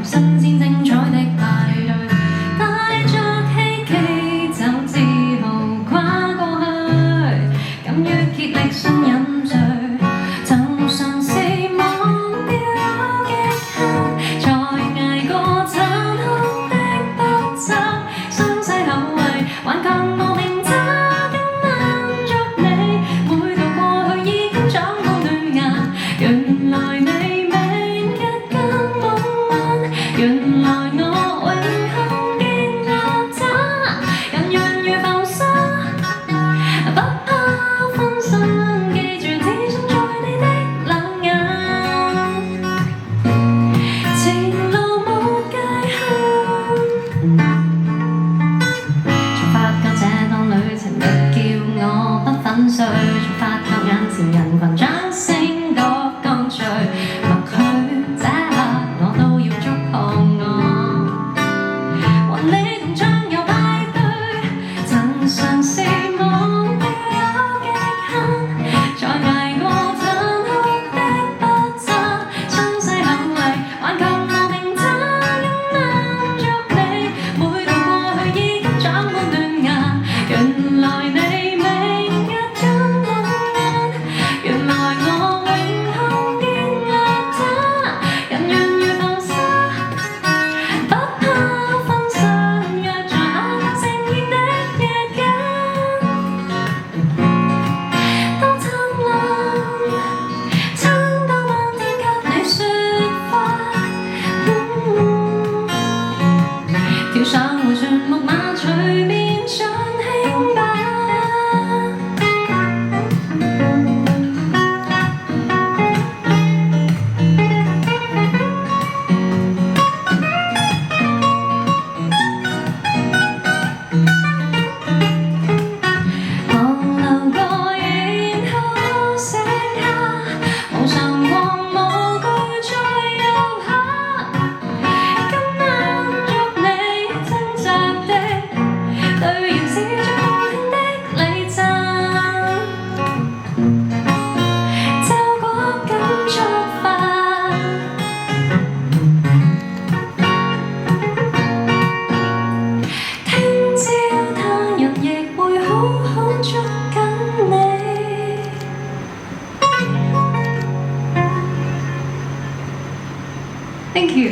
新鮮精彩的派對，帶着希冀就自豪跨過去，敢於竭力信飲醉，就算是忘掉極限，才捱過殘酷的不測，傷勢後遺，頑強無名抓緊握着你，每度過去已經長滿嫩芽，原來你明日更夢幻，原來我永恆見壓榨，人緣如浮沙，不怕分身，記住只想在你的冷眼，前路無界限。從發覺這趟旅程別叫我不粉碎，從發覺眼前人群掌聲多乾脆，默許這刻我都要祝賀我，和你同暢遊派對，曾嘗試忘掉極限，才捱過殘酷的不測，傷勢後遺，頑強無名抓緊握着你，每度過去已經長滿嫩芽，原來你明日更夢幻，原來我永恆見壓榨，人緣如浮沙，不怕分身，約在下個盛宴的夜間，多燦爛，撐到漫天給你説話，跳上迴旋木馬，隨便盡興吧。我流過，然後寫下，無常過，無懼再遊下，今晚捉你掙扎的，對原是最高興的禮讚，就果敢出發，聽朝他日亦會好好捉緊你。Thank you.